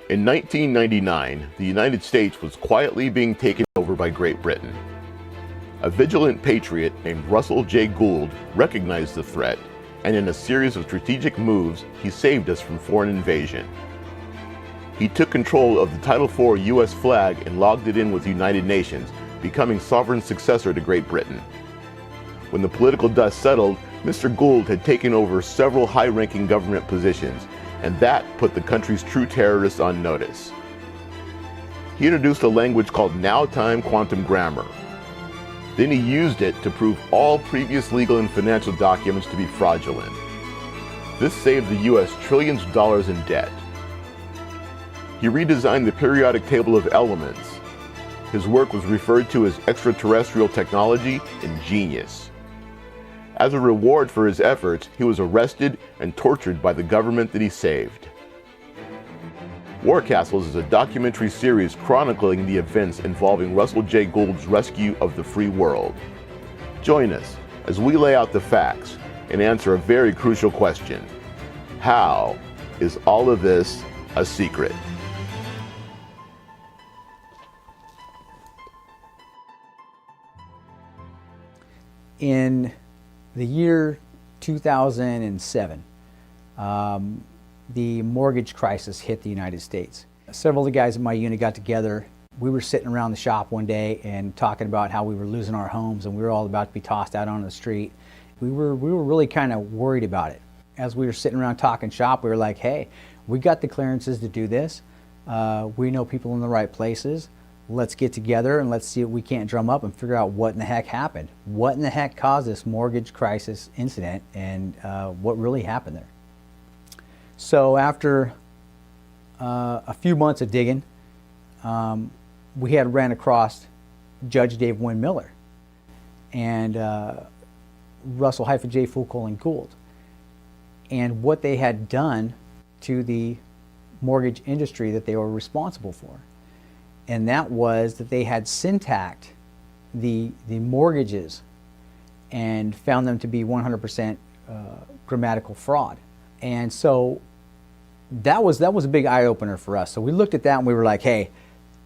In 1999, the United States was quietly being taken over by Great Britain. A vigilant patriot named Russell J. Gould recognized the threat, and in a series of strategic moves, he saved us from foreign invasion. He took control of the Title IV U.S. flag and logged it in with the United Nations, becoming sovereign successor to Great Britain. When the political dust settled, Mr. Gould had taken over several high-ranking government positions, and that put the country's true terrorists on notice. He introduced a language called now-time quantum grammar. Then he used it to prove all previous legal and financial documents to be fraudulent. This saved the U.S. trillions of dollars in debt. He redesigned the periodic table of elements. His work was referred to as extraterrestrial technology and genius. As a reward for his efforts, he was arrested and tortured by the government that he saved. War Castles is a documentary series chronicling the events involving Russell J. Gould's rescue of the free world. Join us as we lay out the facts and answer a very crucial question. How is all of this a secret? In the year 2007, the mortgage crisis hit the United States. Several of the guys in my unit got together. We were sitting around the shop one day and talking about how we were losing our homes and we were all about to be tossed out on the street. We were really kind of worried about it. As we were sitting around talking shop, we were like, hey, we got the clearances to do this. We know people in the right places. Let's get together and let's see if we can't drum up and figure out what in the heck happened. What in the heck caused this mortgage crisis incident and what really happened there. So after a few months of digging, we had ran across Judge Dave Wynn Miller and Russell J. Foucault Gould, and what they had done to the mortgage industry that they were responsible for. And that was that they had syntaxed the mortgages and found them to be 100% grammatical fraud. And so that was a big eye-opener for us. So we looked at that and we were like, hey,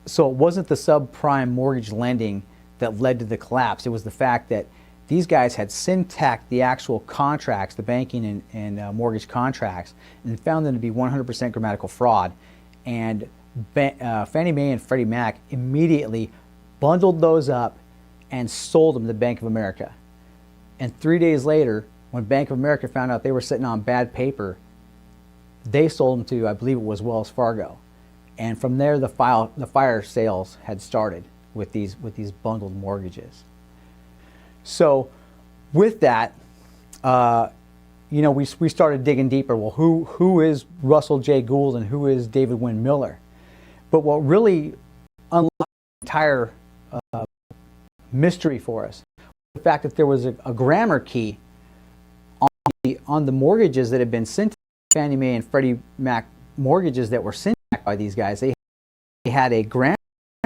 so it wasn't the subprime mortgage lending that led to the collapse. It was the fact that these guys had syntaxed the actual contracts, the banking and mortgage contracts, and found them to be 100% grammatical fraud. And Fannie Mae and Freddie Mac immediately bundled those up and sold them to Bank of America. And 3 days later, when Bank of America found out they were sitting on bad paper, they sold them to, I believe it was Wells Fargo. And from there, the fire sales had started with these bundled mortgages. So with that, we started digging deeper. Well, who is Russell J. Gould and who is David Wynn Miller? But what really unlocked the entire mystery for us was the fact that there was a grammar key on the mortgages that had been syntaxed, Fannie Mae and Freddie Mac mortgages that were syntaxed by these guys. They had a grammar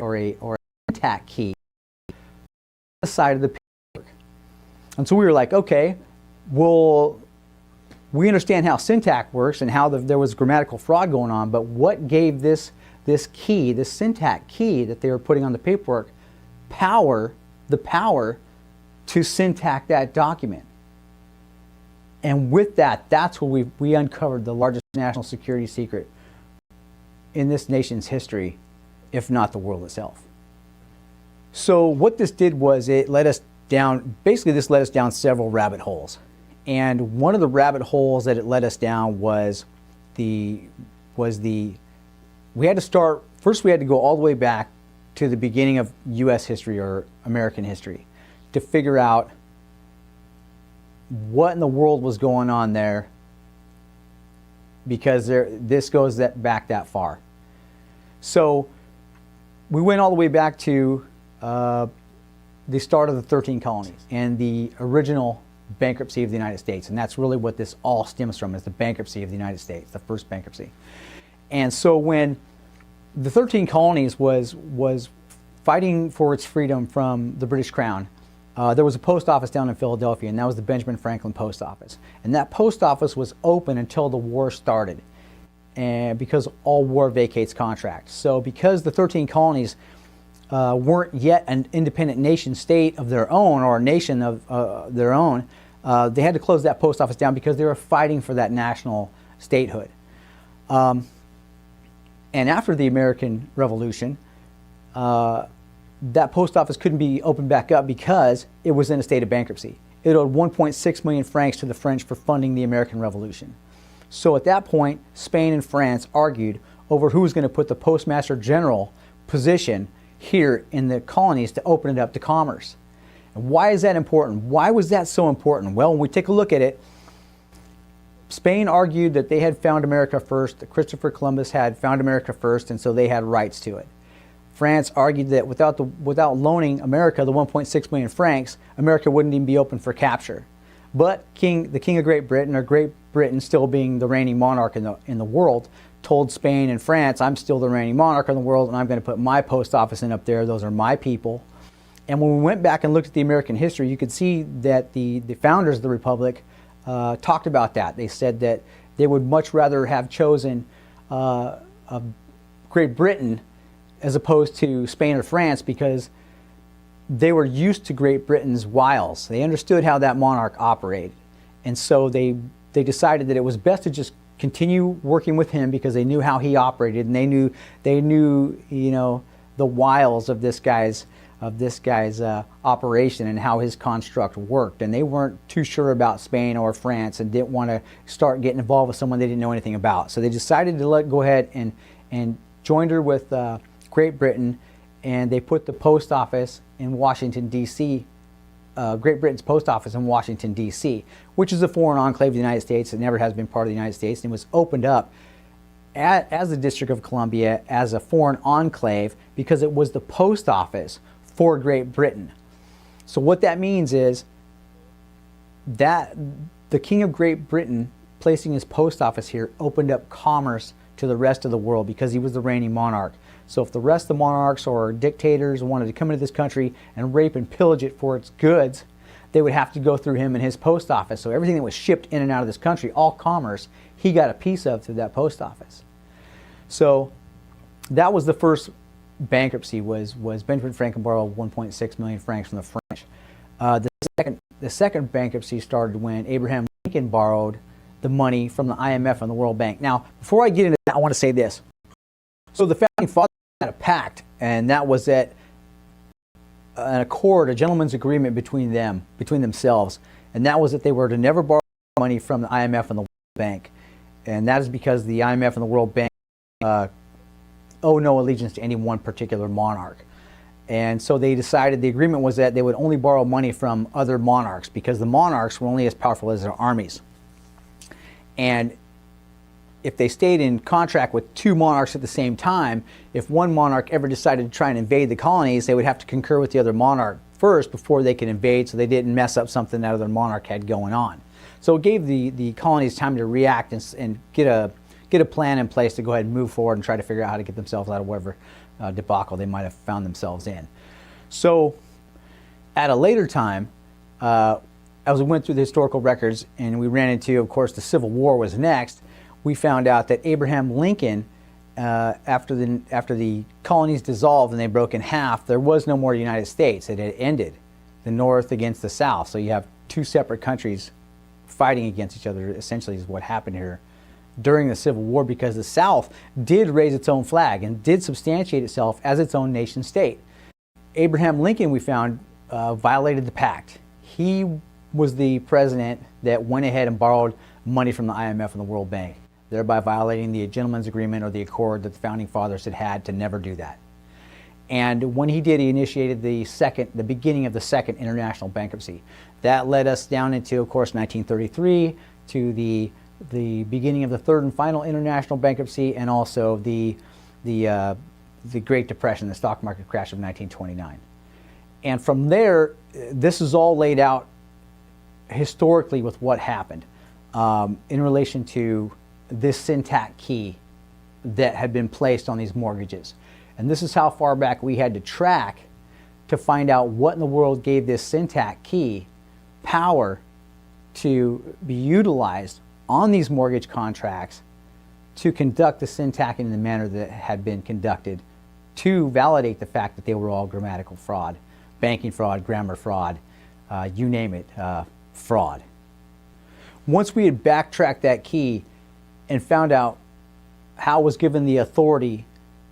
or a syntax key on the side of the paperwork. And so we were like, okay, well, we understand how syntax works and how there was grammatical fraud going on, but what gave this key, this syntax key that they were putting on the paperwork, the power to syntax that document? And with that, that's where we uncovered the largest national security secret in this nation's history, if not the world itself. So what this did was it led us down, basically this led us down several rabbit holes. And one of the rabbit holes that it led us down was we had to start, first we had to go all the way back to the beginning of U.S. history or American history to figure out what in the world was going on there, because this goes back that far. So we went all the way back to the start of the 13 colonies and the original bankruptcy of the United States, and that's really what this all stems from, is the bankruptcy of the United States, the first bankruptcy. And so when the 13 colonies was fighting for its freedom from the British Crown, there was a post office down in Philadelphia, and that was the Benjamin Franklin Post Office. And that post office was open until the war started. and because all war vacates contract. So because the 13 colonies weren't yet an independent nation state of their own, or a nation of their own, they had to close that post office down because they were fighting for that national statehood. And after the American Revolution, that post office couldn't be opened back up because it was in a state of bankruptcy. It owed 1.6 million francs to the French for funding the American Revolution. So at that point, Spain and France argued over who was going to put the Postmaster General position here in the colonies to open it up to commerce. And why is that important? Why was that so important? Well, when we take a look at it, Spain argued that they had found America first, that Christopher Columbus had found America first, and so they had rights to it. France argued that without loaning America the 1.6 million francs, America wouldn't even be open for capture. But the King of Great Britain, or Great Britain still being the reigning monarch in the world, told Spain and France, I'm still the reigning monarch in the world, and I'm going to put my post office in up there. Those are my people. And when we went back and looked at the American history, you could see that the founders of the Republic talked about that. They said that they would much rather have chosen Great Britain as opposed to Spain or France, because they were used to Great Britain's wiles. They understood how that monarch operated. And so they decided that it was best to just continue working with him because they knew how he operated, and they knew the wiles of this guy's operation and how his construct worked. And they weren't too sure about Spain or France and didn't want to start getting involved with someone they didn't know anything about. So they decided to go ahead and joined her with Great Britain, and they put the post office in Washington, D.C., Great Britain's post office in Washington, D.C., which is a foreign enclave of the United States. It never has been part of the United States, and was opened up as the District of Columbia as a foreign enclave because it was the post office for Great Britain. So what that means is that the King of Great Britain placing his post office here opened up commerce to the rest of the world because he was the reigning monarch. So if the rest of the monarchs or dictators wanted to come into this country and rape and pillage it for its goods, they would have to go through him and his post office. So everything that was shipped in and out of this country, all commerce, he got a piece of through that post office. So that was the first bankruptcy, was Benjamin Franklin borrowed 1.6 million francs from the French. The second bankruptcy started when Abraham Lincoln borrowed the money from the IMF and the World Bank. Now, before I get into that, I want to say this. So the founding fathers had a pact, and that was that an accord, a gentleman's agreement between themselves, and that was that they were to never borrow money from the IMF and the World Bank. And that is because the IMF and the World Bank owe no allegiance to any one particular monarch. And so they decided, the agreement was that they would only borrow money from other monarchs because the monarchs were only as powerful as their armies. And if they stayed in contract with two monarchs at the same time, if one monarch ever decided to try and invade the colonies, they would have to concur with the other monarch first before they could invade, so they didn't mess up something that other monarch had going on. So it gave the colonies time to react and get a plan in place to go ahead and move forward and try to figure out how to get themselves out of whatever debacle they might have found themselves in. So at a later time, as we went through the historical records and we ran into, of course, the Civil War was next, we found out that Abraham Lincoln, after the colonies dissolved and they broke in half, there was no more United States. It had ended, the North against the South. So you have two separate countries fighting against each other, essentially, is what happened here during the Civil War, because the South did raise its own flag and did substantiate itself as its own nation state. Abraham Lincoln, we found, violated the pact. He was the president that went ahead and borrowed money from the IMF and the World Bank, thereby violating the gentleman's agreement or the accord that the founding fathers had to never do that. And when he did, he initiated the beginning of the second international bankruptcy. That led us down into, of course, 1933 to the beginning of the third and final international bankruptcy, and also the Great Depression, the stock market crash of 1929. And from there, this is all laid out historically with what happened in relation to this syntax key that had been placed on these mortgages. And this is how far back we had to track to find out what in the world gave this syntax key power to be utilized on these mortgage contracts to conduct the syntacking in the manner that had been conducted, to validate the fact that they were all grammatical fraud, banking fraud, grammar fraud, you name it, fraud. Once we had backtracked that key and found out how it was given the authority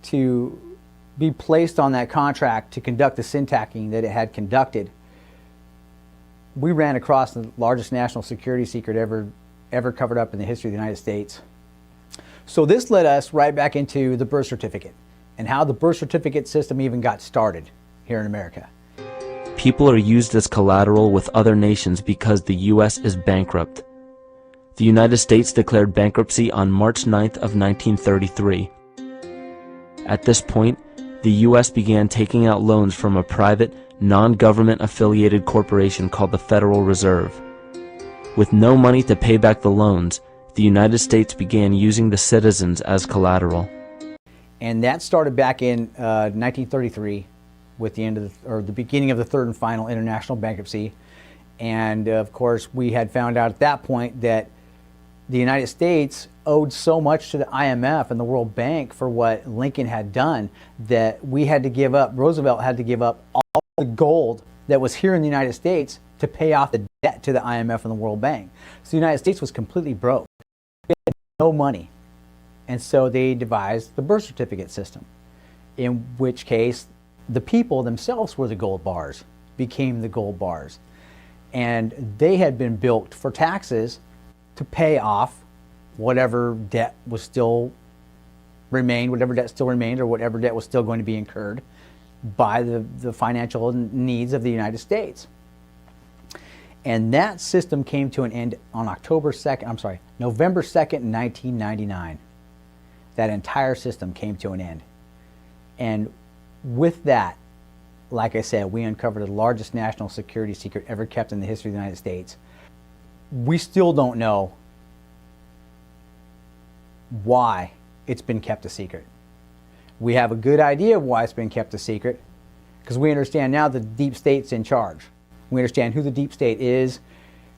to be placed on that contract to conduct the syntacking that it had conducted, we ran across the largest national security secret ever covered up in the history of the United States. So this led us right back into the birth certificate and how the birth certificate system even got started here in America. People are used as collateral with other nations because the U.S. is bankrupt. The United States declared bankruptcy on March 9th of 1933. At this point, the U.S. began taking out loans from a private, non-government affiliated corporation called the Federal Reserve. With no money to pay back the loans, the United States began using the citizens as collateral. And that started back in 1933 with the end of the beginning of the third and final international bankruptcy. And of course, we had found out at that point that the United States owed so much to the IMF and the World Bank for what Lincoln had done that we had to give up, Roosevelt had to give up all the gold that was here in the United States to pay off the debt to the IMF and the World Bank. So the United States was completely broke. We had no money. And so they devised the birth certificate system, in which case the people themselves were the gold bars, became the gold bars. And they had been built for taxes to pay off whatever debt was still remained, whatever debt still remained, or whatever debt was still going to be incurred by the financial needs of the United States. And that system came to an end on November 2nd, 1999. That entire system came to an end. And with that, like I said, we uncovered the largest national security secret ever kept in the history of the United States. We still don't know why it's been kept a secret. We have a good idea of why it's been kept a secret because we understand now the deep state's in charge. We understand who the deep state is,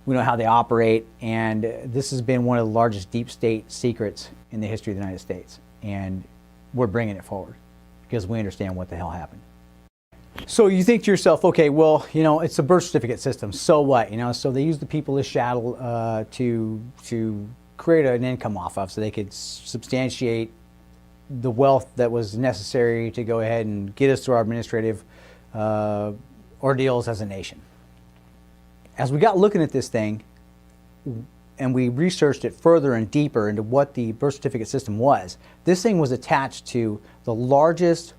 we know how they operate, and this has been one of the largest deep state secrets in the history of the United States. And we're bringing it forward because we understand what the hell happened. So you think to yourself, okay, well, it's a birth certificate system, so what? So they use the people as chattel to create an income off of so they could substantiate the wealth that was necessary to go ahead and get us through our administrative ordeals as a nation. As we got looking at this thing and we researched it further and deeper into what the birth certificate system was, this thing was attached to the largest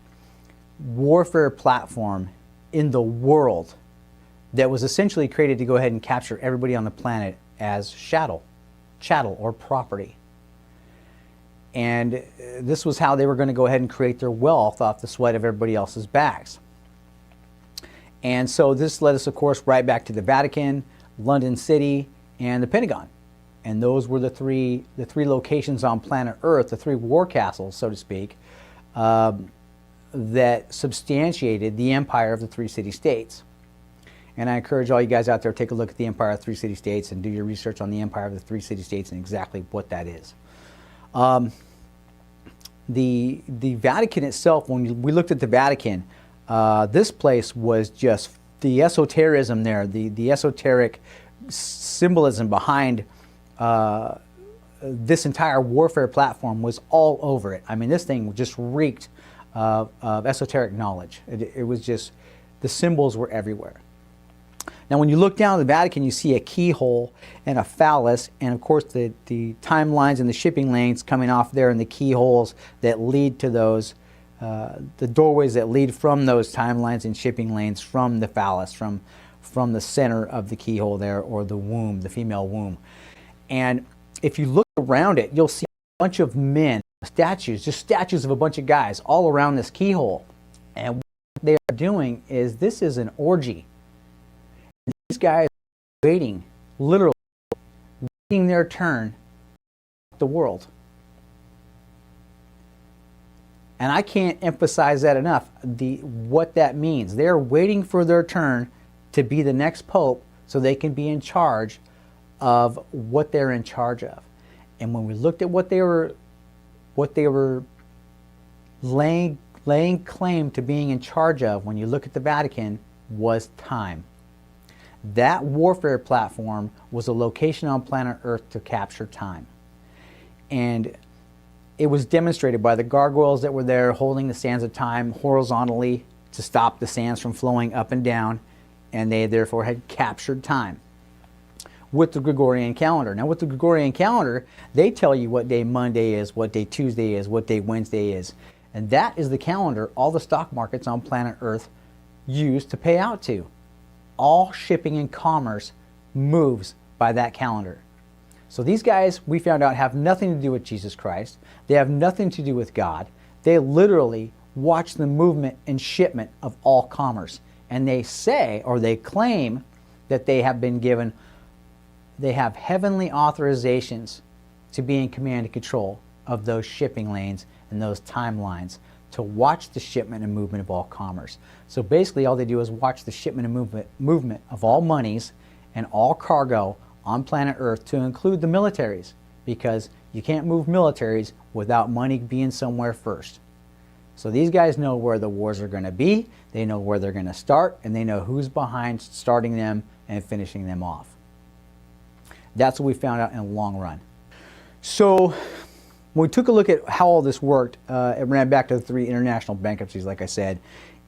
warfare platform in the world that was essentially created to go ahead and capture everybody on the planet as chattel or property. And this was how they were going to go ahead and create their wealth off the sweat of everybody else's backs. And so this led us, of course, right back to the Vatican, London City, and the Pentagon. And those were the three locations on planet Earth, the three war castles, so to speak, that substantiated the empire of the three city-states. And I encourage all you guys out there to take a look at the empire of three city-states and do your research on the empire of the three city-states and exactly what that is. The Vatican itself, when we looked at the Vatican, this place was just the esotericism there, the esoteric symbolism behind this entire warfare platform was all over it. I mean, this thing just reeked of esoteric knowledge. It was just, the symbols were everywhere. Now, when you look down at the Vatican, you see a keyhole and a phallus, and of course the timelines and the shipping lanes coming off there, and the keyholes that lead to those, the doorways that lead from those timelines and shipping lanes from the phallus, from the center of the keyhole there, or the womb, the female womb. And if you look around it, you'll see a bunch of men, statues, just statues of a bunch of guys all around this keyhole. And what they are doing is, this is an orgy. These guys are waiting, literally waiting their turn to the world. And I can't emphasize that enough, what that means. They're waiting for their turn to be the next pope so they can be in charge of what they're in charge of. And when we looked at what they were what they were laying claim to being in charge of, when you look at the Vatican, was time. That warfare platform was a location on planet Earth to capture time. And it was demonstrated by the gargoyles that were there holding the sands of time horizontally to stop the sands from flowing up and down, and they therefore had captured time with the Gregorian calendar. Now with the Gregorian calendar, they tell you what day Monday is, what day Tuesday is, what day Wednesday is. And that is the calendar all the stock markets on planet Earth use to pay out to. All shipping and commerce moves by that calendar. So these guys, we found out, have nothing to do with Jesus Christ. They have nothing to do with God. They literally watch the movement and shipment of all commerce. And they say, or they claim, that they have been given, they have heavenly authorizations to be in command and control of those shipping lanes and those timelines, to watch the shipment and movement of all commerce. So basically all they do is watch the shipment and movement of all monies and all cargo on planet Earth, to include the militaries, because you can't move militaries without money being somewhere first. So these guys know where the wars are going to be, they know where they're going to start, and they know who's behind starting them and finishing them off. That's what we found out in the long run. So when we took a look at how all this worked, it ran back to the 3 international bankruptcies, like I said,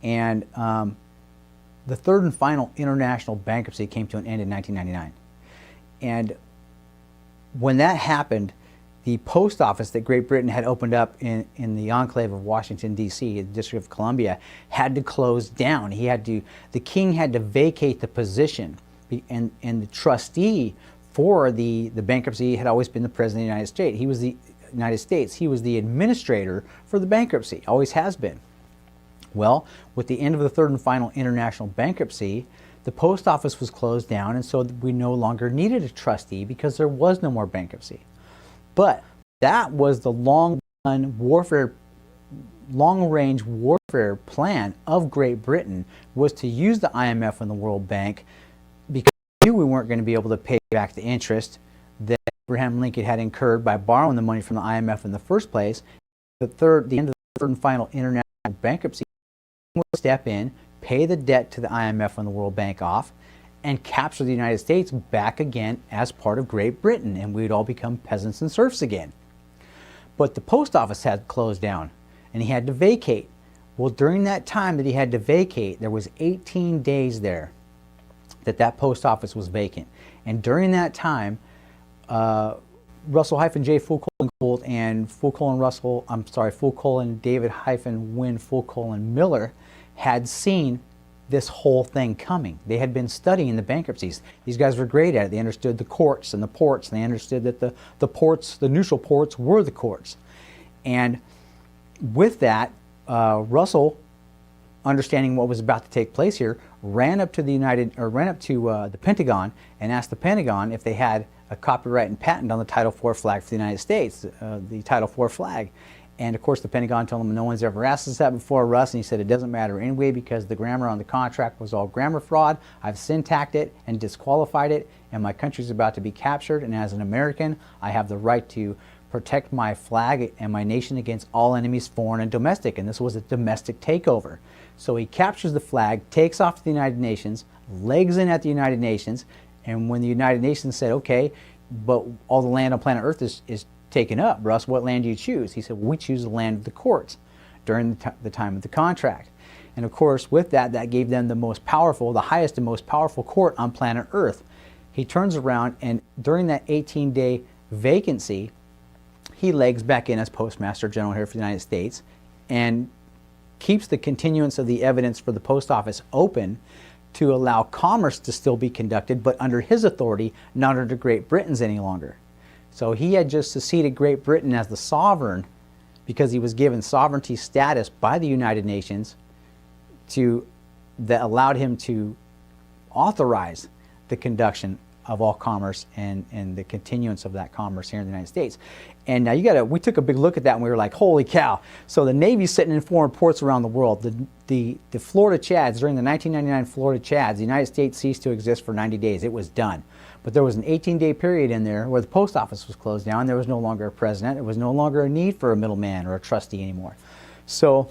and the third and final international bankruptcy came to an end in 1999. And when that happened, the post office that Great Britain had opened up in the enclave of Washington, D.C., the District of Columbia, had to close down. The king had to vacate the position, and the trustee for the bankruptcy had always been the President of the United States. He was the administrator for the bankruptcy, always has been. Well, with the end of the third and final international bankruptcy, the post office was closed down, and so we no longer needed a trustee because there was no more bankruptcy. But that was the long-range warfare plan of Great Britain, was to use the IMF and the World Bank, because we knew we weren't going to be able to pay back the interest that Abraham Lincoln had incurred by borrowing the money from the IMF in the first place. The end of the third and final international bankruptcy would step in, pay the debt to the IMF and the World Bank off, and capture the United States back again as part of Great Britain, and we'd all become peasants and serfs again. But the post office had closed down, and he had to vacate. Well, during that time that he had to vacate, there was 18 days there that post office was vacant. And during that time, Russell-J. Foucault and David-Wynne-Miller had seen this whole thing coming. They had been studying the bankruptcies. These guys were great at it. They understood the courts and the ports, and they understood that the neutral ports were the courts. And with that, Russell, understanding what was about to take place here, ran up to the Pentagon and asked the Pentagon if they had a copyright and patent on the Title IV flag for the United States, the Title IV flag. And of course the Pentagon told him, no one's ever asked us that before, Russ, and he said it doesn't matter anyway because the grammar on the contract was all grammar fraud. I've syntaxed it and disqualified it, and my country's about to be captured, and as an American I have the right to protect my flag and my nation against all enemies, foreign and domestic, and this was a domestic takeover. So he captures the flag, takes off to the United Nations, legs in at the United Nations, and when the United Nations said, okay, but all the land on planet Earth is taken up, Russ, what land do you choose? He said, well, we choose the land of the courts during the time of the contract. And of course, with that, that gave them the most powerful, the highest and most powerful court on planet Earth. He turns around, and during that 18-day vacancy, he legs back in as Postmaster General here for the United States and keeps the continuance of the evidence for the post office open to allow commerce to still be conducted, but under his authority, not under Great Britain's any longer. So he had just succeeded Great Britain as the sovereign because he was given sovereignty status by the United Nations that allowed him to authorize the conduction of all commerce and the continuance of that commerce here in the United States. And now we took a big look at that and we were like, holy cow. So the Navy's sitting in foreign ports around the world. The Florida Chads, during the 1999 Florida Chads, the United States ceased to exist for 90 days. It was done. But But there was an 18-day period in there where the post office was closed down. There was no longer a president. There was no longer a need for a middleman or a trustee anymore. So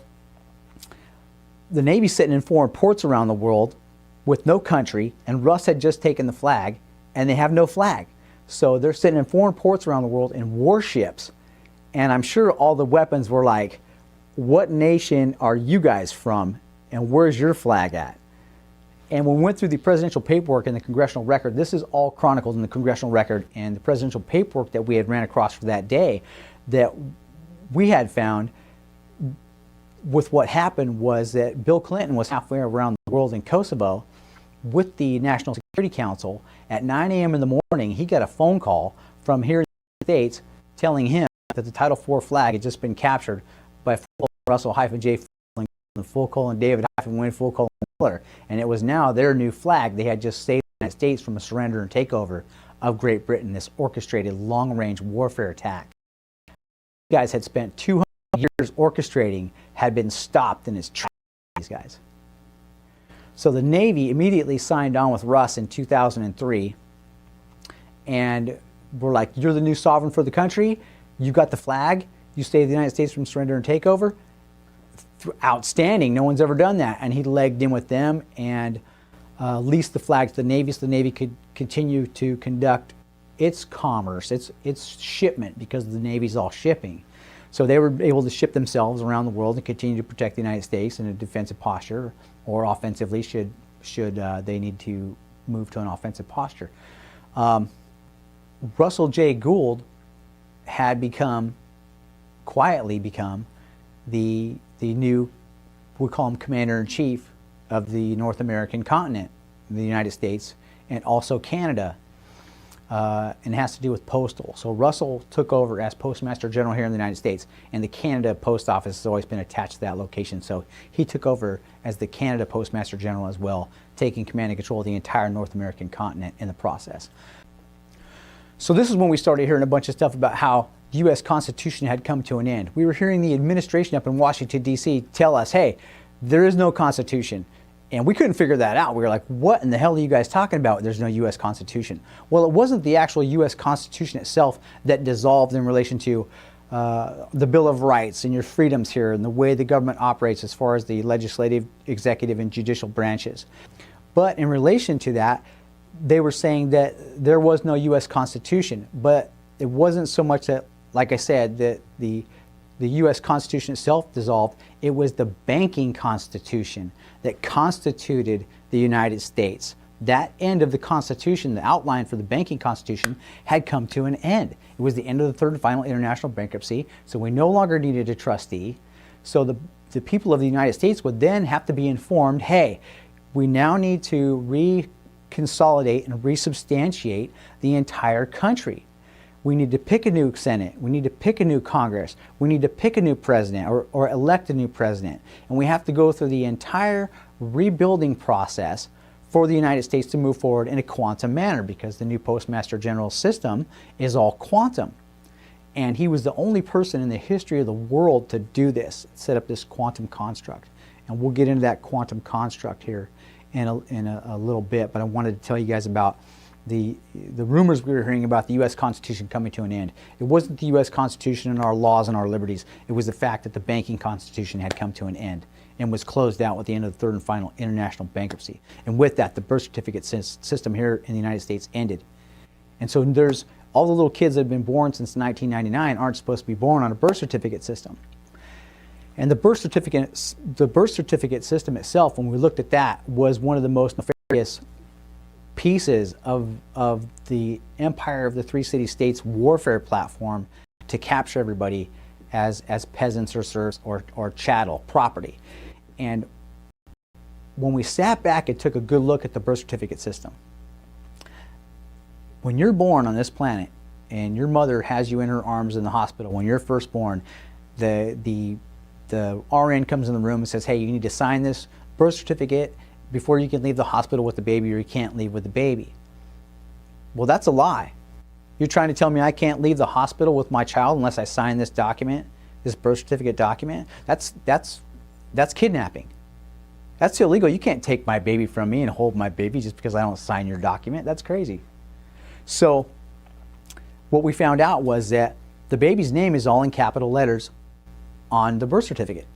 the Navy's sitting in foreign ports around the world with no country, and Russ had just taken the flag, and they have no flag. So they're sitting in foreign ports around the world in warships, and I'm sure all the weapons were like, what nation are you guys from, and where's your flag at? And when we went through the presidential paperwork and the congressional record, this is all chronicled in the congressional record and the presidential paperwork that we had ran across for that day, that we had found with what happened was that Bill Clinton was halfway around the world in Kosovo with the National Security Council. At 9 a.m. in the morning, he got a phone call from here in the States telling him that the Title IV flag had just been captured by Russell-J. David-Win Miller, and it was now their new flag. They had just saved the United States from a surrender and takeover of Great Britain, this orchestrated long-range warfare attack. You guys had spent 200 years orchestrating, had been stopped in its tracks, these guys. So the Navy immediately signed on with Russ in 2003, and we're like, you're the new sovereign for the country, you got the flag, you saved the United States from surrender and takeover. Outstanding, no one's ever done that. And he legged in with them and leased the flag to the Navy so the Navy could continue to conduct its commerce, its shipment, because the Navy's all shipping. So they were able to ship themselves around the world and continue to protect the United States in a defensive posture, or offensively should they need to move to an offensive posture. Russell J. Gould had quietly become the new, we call him Commander-in-Chief of the North American continent, the United States, and also Canada, and it has to do with postal. So Russell took over as Postmaster General here in the United States, and the Canada Post Office has always been attached to that location. So he took over as the Canada Postmaster General as well, taking command and control of the entire North American continent in the process. So this is when we started hearing a bunch of stuff about how the U.S. Constitution had come to an end. We were hearing the administration up in Washington, D.C. tell us, hey, there is no Constitution. And we couldn't figure that out. We were like, what in the hell are you guys talking about? There's no U.S. Constitution. Well, it wasn't the actual U.S. Constitution itself that dissolved in relation to the Bill of Rights and your freedoms here and the way the government operates as far as the legislative, executive, and judicial branches. But in relation to that, they were saying that there was no U.S. Constitution. But it wasn't so much that, like I said, that the U.S. Constitution itself dissolved. It was the banking constitution that constituted the United States. That end of the Constitution, the outline for the banking constitution, had come to an end. It was the end of the third and final international bankruptcy, so we no longer needed a trustee. So the people of the United States would then have to be informed, hey, we now need to reconsolidate and resubstantiate the entire country. We need to pick a new Senate. We need to pick a new Congress. We need to pick a new president or elect a new president. And we have to go through the entire rebuilding process for the United States to move forward in a quantum manner, because the new Postmaster General system is all quantum. And he was the only person in the history of the world to do this, set up this quantum construct. And we'll get into that quantum construct here in a little bit, but I wanted to tell you guys about the rumors we were hearing about the U.S. Constitution coming to an end. It wasn't the U.S. Constitution and our laws and our liberties. It was the fact that the banking constitution had come to an end and was closed out with the end of the third and final international bankruptcy. And with that, the birth certificate system here in the United States ended. And so there's all the little kids that have been born since 1999 aren't supposed to be born on a birth certificate system. And the birth certificate system itself, when we looked at that, was one of the most nefarious pieces of the empire of the three city-states warfare platform to capture everybody as peasants or serfs or chattel property. And when we sat back and took a good look at the birth certificate system, when you're born on this planet and your mother has you in her arms in the hospital, when you're first born, the RN comes in the room and says, hey, you need to sign this birth certificate before you can leave the hospital with the baby, or you can't leave with the baby. Well, that's a lie. You're trying to tell me I can't leave the hospital with my child unless I sign this document, this birth certificate document? That's kidnapping. That's illegal. You can't take my baby from me and hold my baby just because I don't sign your document. That's crazy. So what we found out was that the baby's name is all in capital letters on the birth certificate.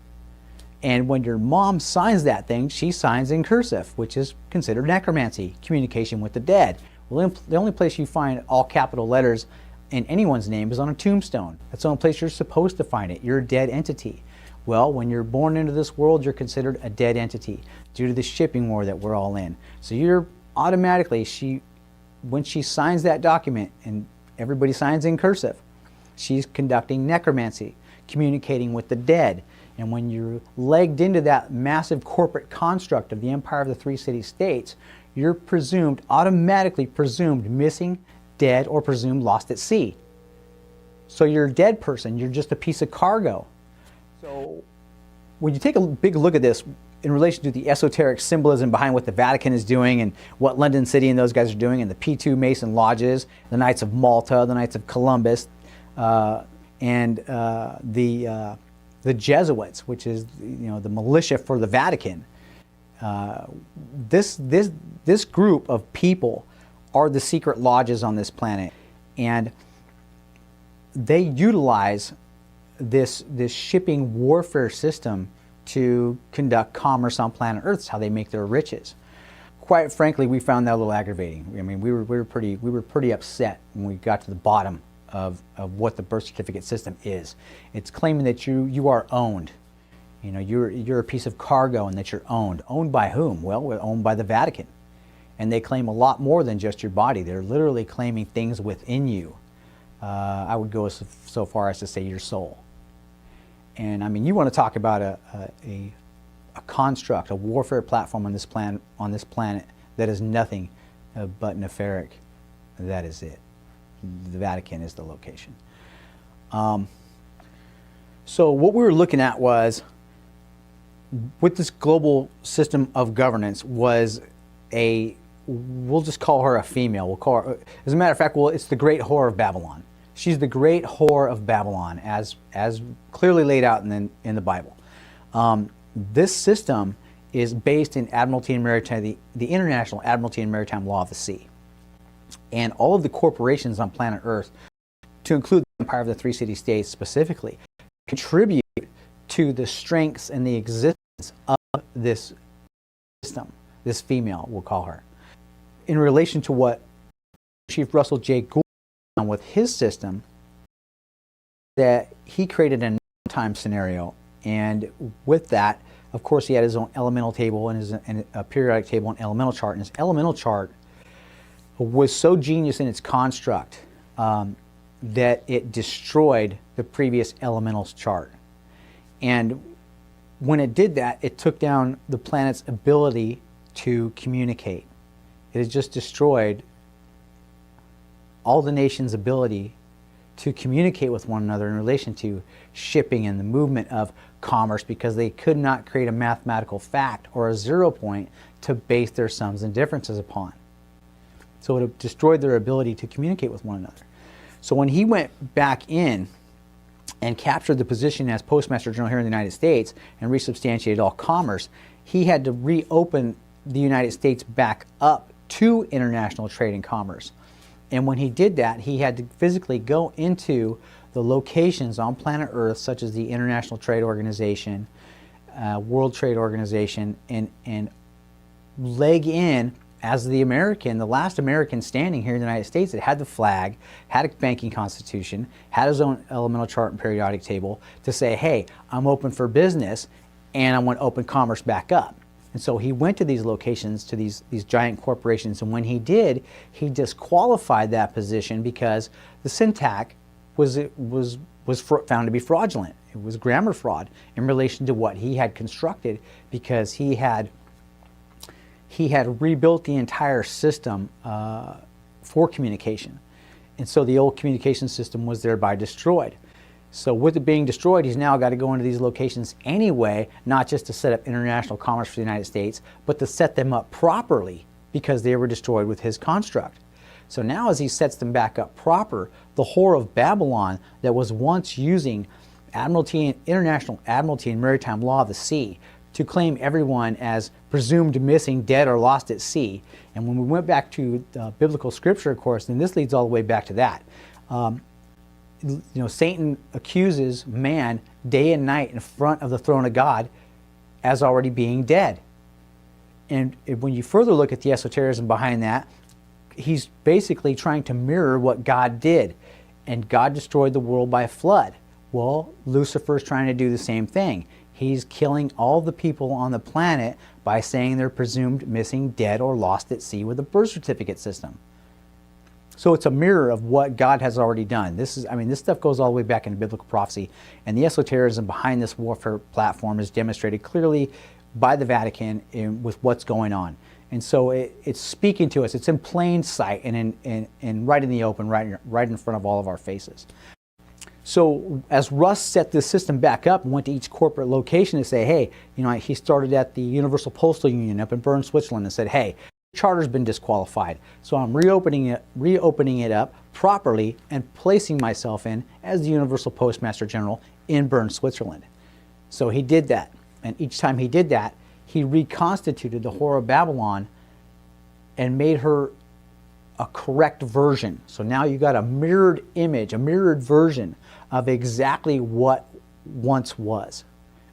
And when your mom signs that thing, she signs in cursive, which is considered necromancy, communication with the dead. Well, the only place you find all capital letters in anyone's name is on a tombstone. That's the only place you're supposed to find it. You're a dead entity. Well, when you're born into this world, you're considered a dead entity due to the shipping war that we're all in. So you're automatically, when she signs that document, and everybody signs in cursive, she's conducting necromancy, communicating with the dead. And when you're legged into that massive corporate construct of the Empire of the Three City-States, you're automatically presumed missing, dead, or presumed lost at sea. So you're a dead person, you're just a piece of cargo. So when you take a big look at this in relation to the esoteric symbolism behind what the Vatican is doing and what London City and those guys are doing, and the P2 Mason lodges, the Knights of Malta, the Knights of Columbus, and the Jesuits, which is the militia for the Vatican. This group of people are the secret lodges on this planet, and they utilize this shipping warfare system to conduct commerce on planet Earth. It's how they make their riches. Quite frankly, we found that a little aggravating. I mean, we were pretty upset when we got to the bottom of what the birth certificate system is. It's claiming that you are owned. You're a piece of cargo and that you're owned. Owned by whom? Well, we're owned by the Vatican. And they claim a lot more than just your body. They're literally claiming things within you. I would go so far as to say your soul. And I mean, you want to talk about a construct, a warfare platform on this planet that is nothing but nefaric. That is it. The Vatican is the location. So what we were looking at was, with this global system of governance, was we'll just call her a female. We'll call her, as a matter of fact, it's the Great Whore of Babylon. She's the Great Whore of Babylon, as clearly laid out in the Bible. This system is based in Admiralty and Maritime, the International Admiralty and Maritime Law of the Sea. And all of the corporations on planet Earth, to include the Empire of the Three City-States specifically, contribute to the strengths and the existence of this system, this female, we'll call her. In relation to what Chief Russell J. Gould done with his system, that he created a time scenario, and with that, of course, he had his own elemental table and a periodic table and elemental chart, and his elemental chart was so genius in its construct that it destroyed the previous elementals chart. And when it did that, it took down the planet's ability to communicate. It has just destroyed all the nations' ability to communicate with one another in relation to shipping and the movement of commerce, because they could not create a mathematical fact or a 0 point to base their sums and differences upon. So it destroyed their ability to communicate with one another. So when he went back in and captured the position as Postmaster General here in the United States and resubstantiated all commerce, he had to reopen the United States back up to international trade and commerce. And when he did that, he had to physically go into the locations on planet Earth, such as the International Trade Organization, World Trade Organization, and leg in as the last American standing here in the United States that had the flag, had a banking constitution, had his own elemental chart and periodic table, to say, hey, I'm open for business and I want to open commerce back up. And so he went to these locations, to these giant corporations, and when he did, he disqualified that position because the syntax was found to be fraudulent. It was grammar fraud in relation to what he had constructed, because he had rebuilt the entire system for communication. And so the old communication system was thereby destroyed. So with it being destroyed, he's now got to go into these locations anyway, not just to set up international commerce for the United States, but to set them up properly, because they were destroyed with his construct. So now as he sets them back up proper, the Whore of Babylon that was once using International Admiralty and Maritime Law of the Sea to claim everyone as presumed missing, dead, or lost at sea. And when we went back to biblical scripture, of course, then this leads all the way back to that. Satan accuses man day and night in front of the throne of God as already being dead. And when you further look at the esotericism behind that, he's basically trying to mirror what God did. And God destroyed the world by a flood. Well, Lucifer's trying to do the same thing. He's killing all the people on the planet by saying they're presumed missing, dead, or lost at sea with a birth certificate system. So it's a mirror of what God has already done. This stuff goes all the way back into biblical prophecy, and the esotericism behind this warfare platform is demonstrated clearly by the Vatican with what's going on. And so it's speaking to us. It's in plain sight and right in the open, right in front of all of our faces. So as Russ set this system back up and went to each corporate location to say, hey, he started at the Universal Postal Union up in Bern, Switzerland, and said, hey, charter's been disqualified, so I'm reopening it up properly and placing myself in as the Universal Postmaster General in Bern, Switzerland. So he did that, and each time he did that, he reconstituted the Whore of Babylon and made her a correct version. So now you got a mirrored image, a mirrored version of exactly what once was,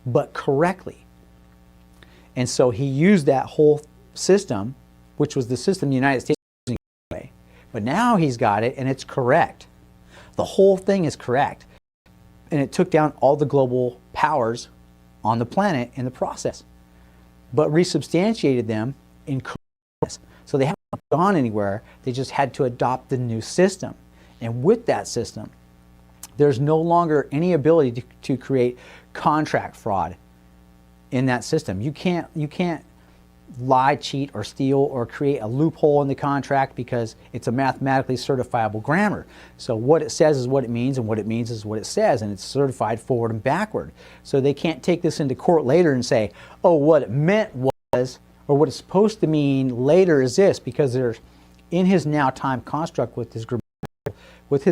but correctly. And so he used that whole system, which was the system the United States was using anyway, but now he's got it and it's correct. The whole thing is correct. And it took down all the global powers on the planet in the process, but resubstantiated them in correctness. So they haven't gone anywhere, they just had to adopt the new system. And with that system, there's no longer any ability to create contract fraud in that system. You can't lie, cheat, or steal, or create a loophole in the contract because it's a mathematically certifiable grammar. So what it says is what it means, and what it means is what it says, and it's certified forward and backward. So they can't take this into court later and say, oh, what it meant was, or what it's supposed to mean later is this, because there's, in his now time construct with his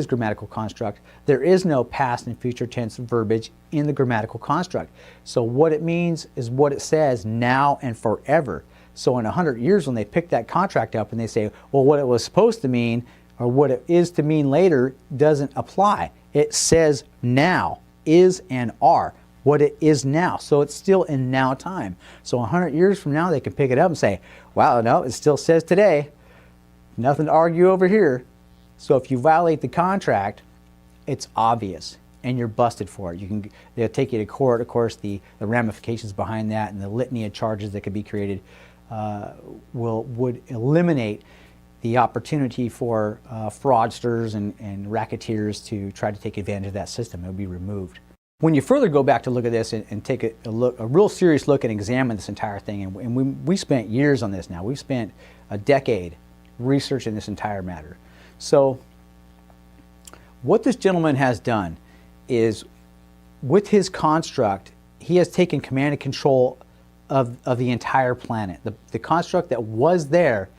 grammatical construct, there is no past and future tense verbiage in the grammatical construct. So what it means is what it says now and forever. So in 100 years when they pick that contract up and they say, well, what it was supposed to mean or what it is to mean later doesn't apply. It says now, is and are, what it is now. So it's still in now time. So 100 years from now they can pick it up and say, wow, no, it still says today. Nothing to argue over here. So if you violate the contract, it's obvious and you're busted for it. They'll take you to court. Of course, the ramifications behind that and the litany of charges that could be created would eliminate the opportunity for fraudsters and racketeers to try to take advantage of that system. It would be removed. When you further go back to look at this and take a real serious look and examine this entire thing, and we spent years on this now. We've spent a decade researching this entire matter. So what this gentleman has done is, with his construct, he has taken command and control of the entire planet. The construct that was there,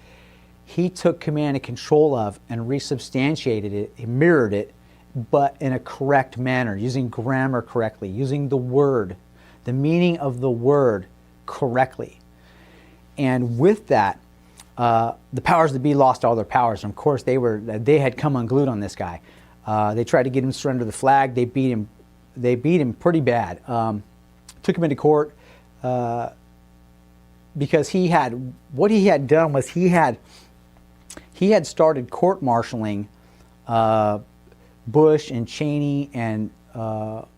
he took command and control of and resubstantiated it, he mirrored it, but in a correct manner, using grammar correctly, using the word, the meaning of the word correctly. And with that, the powers that be lost all their powers. And of course, they had come unglued on this guy. They tried to get him to surrender the flag. They beat him pretty bad. Took him into court because what he had done was he had started court-martialing Bush and Cheney and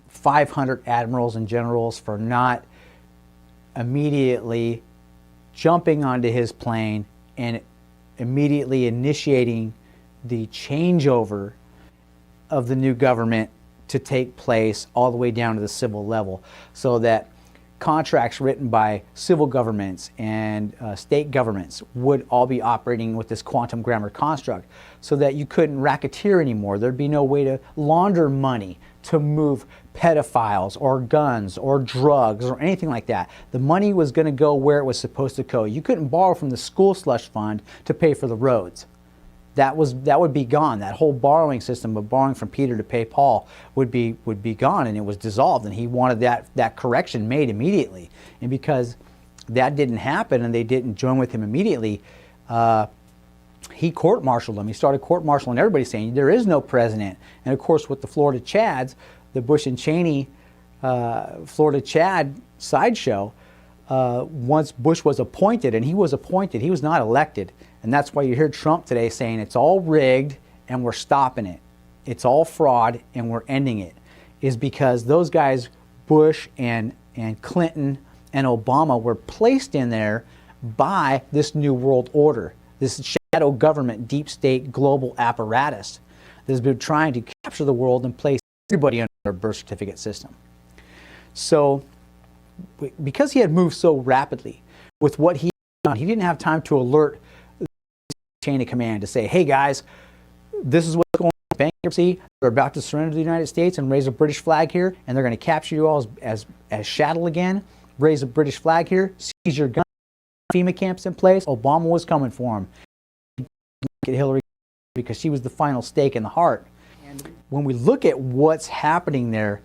500 admirals and generals for not immediately jumping onto his plane and immediately initiating the changeover of the new government to take place all the way down to the civil level, so that contracts written by civil governments and state governments would all be operating with this quantum grammar construct, so that you couldn't racketeer anymore. There'd be no way to launder money to move pedophiles or guns or drugs or anything like that. The money was going to go where it was supposed to go. You couldn't borrow from the school slush fund to pay for the roads. that would be gone. That whole borrowing system of borrowing from Peter to pay Paul would be gone, and it was dissolved. And he wanted that correction made immediately. And because that didn't happen, and they didn't join with him immediately, he court-martialed them. He started court-martialing everybody, saying there is no president. And of course, with the Florida Chads, the Bush and Cheney Florida Chad sideshow, once Bush was appointed, and he was appointed, he was not elected. And that's why you hear Trump today saying it's all rigged and we're stopping it. It's all fraud and we're ending it. Is because those guys, Bush and Clinton and Obama, were placed in there by this New World Order, this shadow government, deep state, global apparatus that has been trying to capture the world and place everybody under a birth certificate system. So, because he had moved so rapidly with what he had done, he didn't have time to alert the chain of command to say, hey guys, this is what's going on with bankruptcy. They're about to surrender to the United States and raise a British flag here, and they're going to capture you all as chattel again, raise a British flag here, seize your guns, FEMA camps in place. Obama was coming for him. Get Hillary because she was the final stake in the heart. And when we look at what's happening there,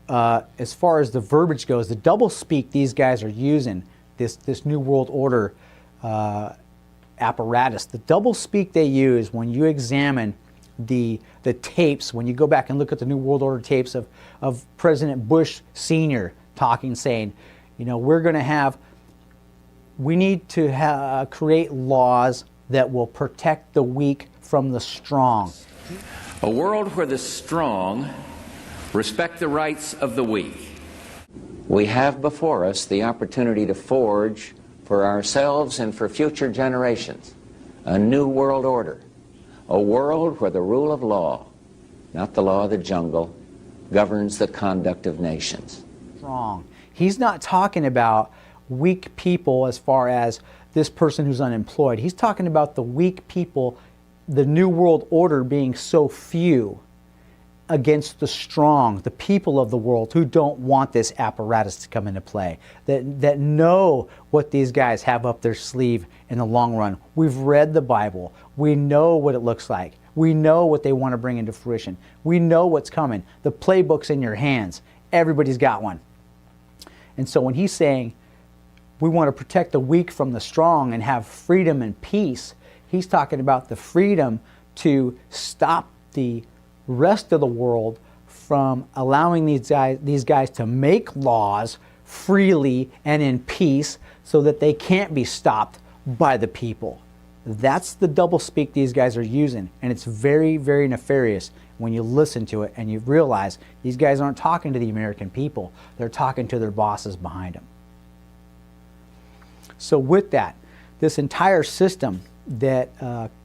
as far as the verbiage goes, the doublespeak these guys are using, this New World Order apparatus, the doublespeak they use when you examine the tapes, when you go back and look at the New World Order tapes of President Bush Sr. talking, saying, you know, we need to create laws that will protect the weak from the strong. A world where the strong respect the rights of the weak. We have before us the opportunity to forge for ourselves and for future generations a new world order, a world where the rule of law, not the law of the jungle, governs the conduct of nations. Strong. He's not talking about weak people as far as this person who's unemployed. He's talking about the weak people, the New World Order being so few against the strong, the people of the world who don't want this apparatus to come into play, that know what these guys have up their sleeve in the long run. We've read the Bible. We know what it looks like. We know what they want to bring into fruition. We know what's coming. The playbook's in your hands. Everybody's got one. And so when he's saying we want to protect the weak from the strong and have freedom and peace, he's talking about the freedom to stop the rest of the world from allowing these guys to make laws freely and in peace so that they can't be stopped by the people. That's the doublespeak these guys are using, and it's very, very nefarious when you listen to it and you realize these guys aren't talking to the American people. They're talking to their bosses behind them. So with that, this entire system that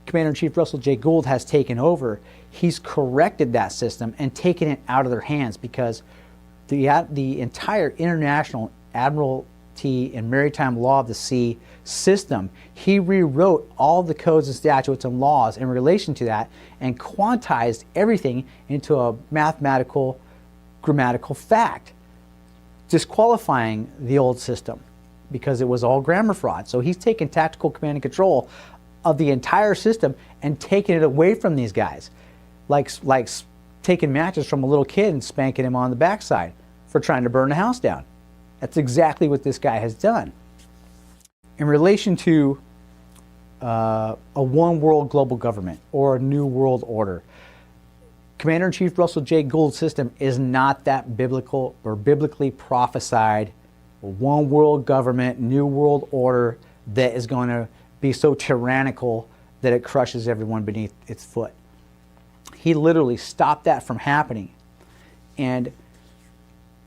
Commander-in-Chief Russell J. Gould has taken over, he's corrected that system and taken it out of their hands, because the entire international admiralty and maritime law of the sea system, he rewrote all the codes and statutes and laws in relation to that and quantized everything into a mathematical, grammatical fact, disqualifying the old system because it was all grammar fraud. So he's taken tactical command and control of the entire system and taking it away from these guys, like taking matches from a little kid and spanking him on the backside for trying to burn the house down. That's exactly what this guy has done. In relation to a one world global government or a new world order, Commander-in-Chief Russell J. Gould's system is not that biblical or biblically prophesied one world government, new world order that is going to be so tyrannical that it crushes everyone beneath its foot. He literally stopped that from happening. And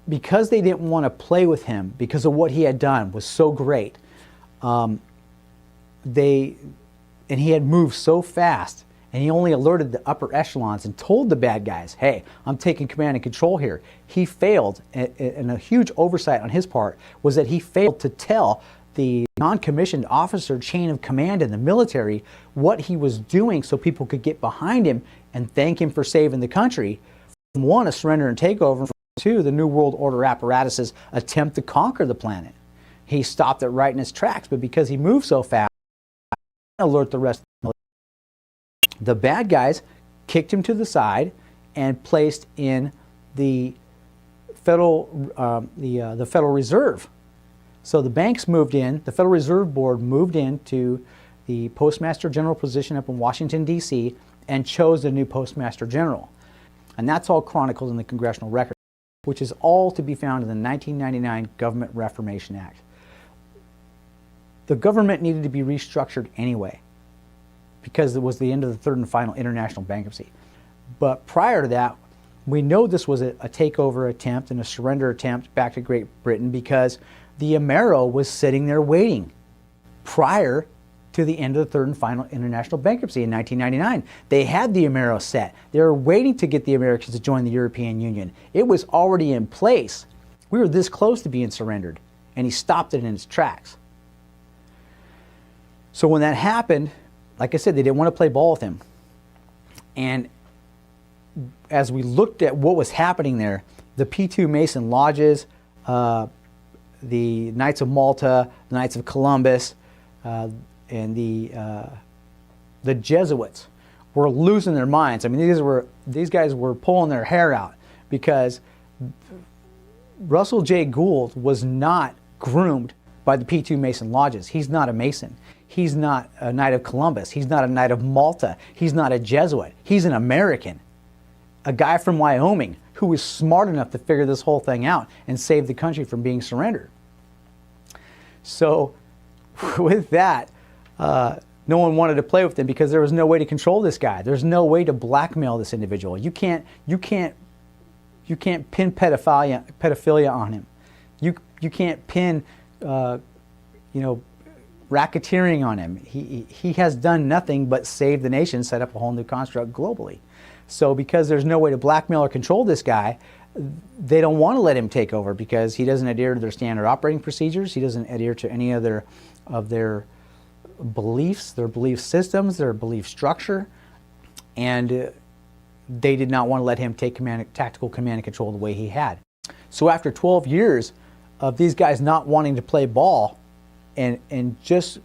because they didn't want to play with him, because of what he had done was so great, and he had moved so fast, and he only alerted the upper echelons and told the bad guys, hey, I'm taking command and control here. He failed, and a huge oversight on his part was that he failed to tell the non-commissioned officer chain of command in the military what he was doing so people could get behind him and thank him for saving the country from, one, a surrender and takeover, and two, the New World Order apparatus's attempt to conquer the planet. He stopped it right in his tracks, but because he moved so fast, he didn't alert the rest of the The bad guys kicked him to the side and placed in the Federal Reserve. So the banks moved in, the Federal Reserve Board moved into the Postmaster General position up in Washington, D.C., and chose a new Postmaster General. And that's all chronicled in the Congressional Record, which is all to be found in the 1999 Government Reformation Act. The government needed to be restructured anyway, because it was the end of the third and final international bankruptcy. But prior to that, we know this was a takeover attempt and a surrender attempt back to Great Britain, because the Amero was sitting there waiting prior to the end of the third and final international bankruptcy in 1999. They had the Amero set. They were waiting to get the Americans to join the European Union. It was already in place. We were this close to being surrendered, and he stopped it in its tracks. So when that happened, like I said, they didn't want to play ball with him. And as we looked at what was happening there, the P2 Mason lodges, the Knights of Malta, the Knights of Columbus, and the Jesuits were losing their minds. I mean, these guys were pulling their hair out, because Russell J. Gould was not groomed by the P2 Mason lodges. He's not a Mason. He's not a Knight of Columbus. He's not a Knight of Malta. He's not a Jesuit. He's an American, a guy from Wyoming who was smart enough to figure this whole thing out and save the country from being surrendered. So with that, no one wanted to play with him, because there was no way to control this guy. There's no way to blackmail this individual. You can't pin pedophilia on him. You can't pin racketeering on him. He has done nothing but save the nation, set up a whole new construct globally. So because there's no way to blackmail or control this guy, they don't want to let him take over, because he doesn't adhere to their standard operating procedures. He doesn't adhere to any other of their beliefs, their belief systems, their belief structure, and they did not want to let him take tactical command and control the way he had. So after 12 years of these guys not wanting to play ball and just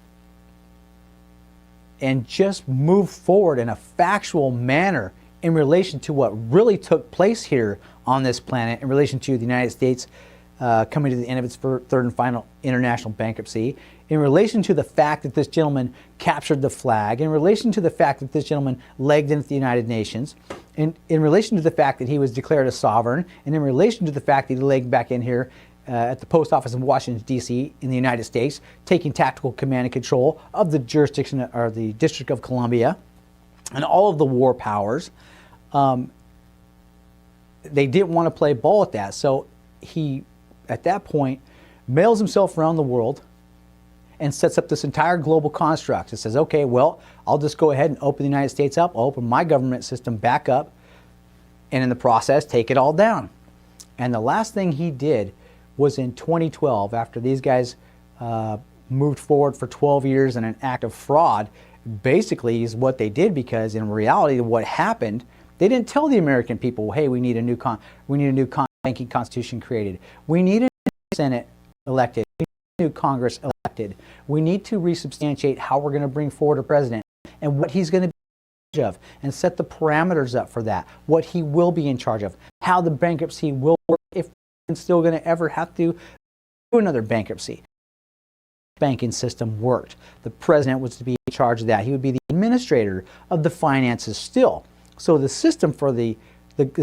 move forward in a factual manner in relation to what really took place here on this planet, in relation to the United States coming to the end of its third and final international bankruptcy, in relation to the fact that this gentleman captured the flag, in relation to the fact that this gentleman legged into the United Nations, in relation to the fact that he was declared a sovereign, and in relation to the fact that he legged back in here at the post office in Washington, D.C. in the United States, taking tactical command and control of the jurisdiction, or the District of Columbia, and all of the war powers. They didn't want to play ball with that. So he, at that point, mails himself around the world and sets up this entire global construct. It says, okay, well, I'll just go ahead and open the United States up. I'll open my government system back up, and in the process, take it all down. And the last thing he did was in 2012, after these guys moved forward for 12 years in an act of fraud, basically is what they did, because in reality, what happened, they didn't tell the American people, hey, we need a new banking constitution created. We need a new Senate elected. We need a new Congress elected. We need to resubstantiate how we're going to bring forward a president and what he's going to be in charge of, and set the parameters up for that, what he will be in charge of, how the bankruptcy will work, if we're still going to ever have to do another bankruptcy. Banking system worked. The president was to be in charge of that. He would be the administrator of the finances still. So the system for the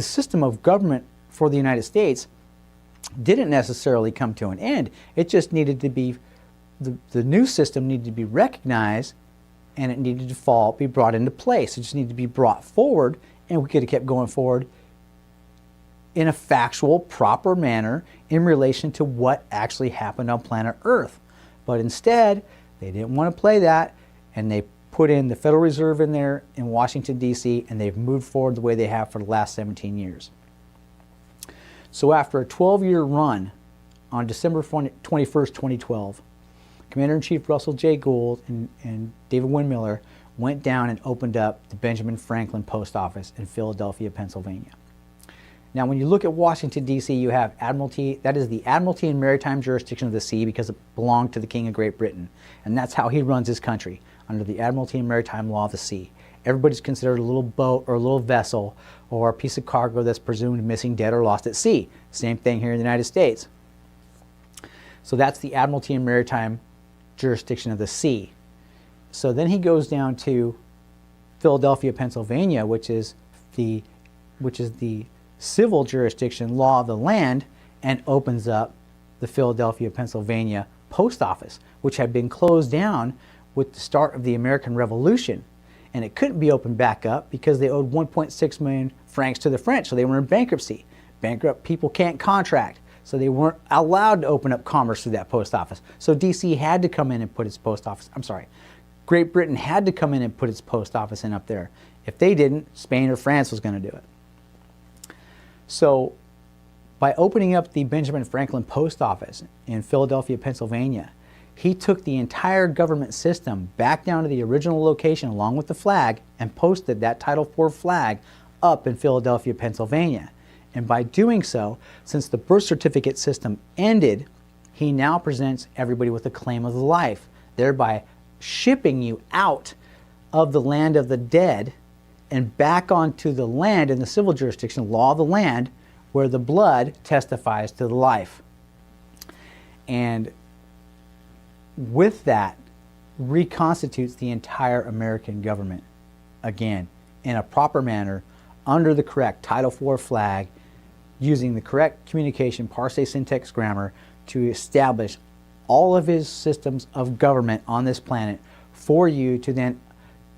system of government for the United States didn't necessarily come to an end. It just needed to be, the new system needed to be recognized, and it needed to be brought into place. It just needed to be brought forward, and we could have kept going forward in a factual, proper manner in relation to what actually happened on planet Earth. But instead, they didn't want to play that, and they put in the Federal Reserve in there in Washington, D.C., and they've moved forward the way they have for the last 17 years. So after a 12-year run, on December 21st, 2012, Commander-in-Chief Russell J. Gould and David Windmiller went down and opened up the Benjamin Franklin Post Office in Philadelphia, Pennsylvania. Now, when you look at Washington, D.C., you have Admiralty. That is the Admiralty and Maritime Jurisdiction of the Sea, because it belonged to the King of Great Britain. And that's how he runs his country, under the Admiralty and Maritime Law of the Sea. everybody's considered a little boat or a little vessel or a piece of cargo that's presumed missing, dead, or lost at sea. Same thing here in the United States. So that's the Admiralty and Maritime jurisdiction of the sea. So then he goes down to Philadelphia, Pennsylvania, which is the civil jurisdiction, law of the land, and opens up the Philadelphia, Pennsylvania post office, which had been closed down with the start of the American Revolution. And it couldn't be opened back up because they owed 1.6 million francs to the French, so they were in bankruptcy. Bankrupt people can't contract, so they weren't allowed to open up commerce through that post office. So DC had to come in and put its post office, Great Britain had to come in and put its post office in up there. If they didn't, Spain or France was going to do it. So by opening up the Benjamin Franklin Post Office in Philadelphia, Pennsylvania, he took the entire government system back down to the original location along with the flag and posted that Title IV flag up in Philadelphia, Pennsylvania. And by doing so, since the birth certificate system ended, he now presents everybody with a claim of life, thereby shipping you out of the land of the dead and back onto the land in the civil jurisdiction, law of the land, where the blood testifies to the life. And with that, reconstitutes the entire American government again in a proper manner under the correct Title IV flag, using the correct communication, parse, syntax, grammar to establish all of his systems of government on this planet for you to then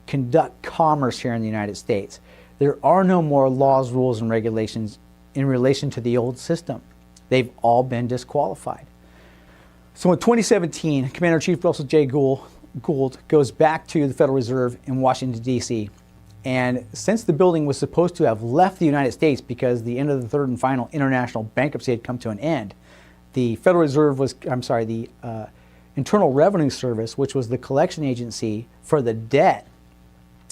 conduct commerce here in the United States. There are no more laws, rules, and regulations in relation to the old system. They've all been disqualified. So in 2017, Commander-in-Chief Russell J. Gould goes back to the Federal Reserve in Washington, D.C. And since the building was supposed to have left the United States because the end of the third and final international bankruptcy had come to an end, the Federal Reserve was, the Internal Revenue Service, which was the collection agency for the debt,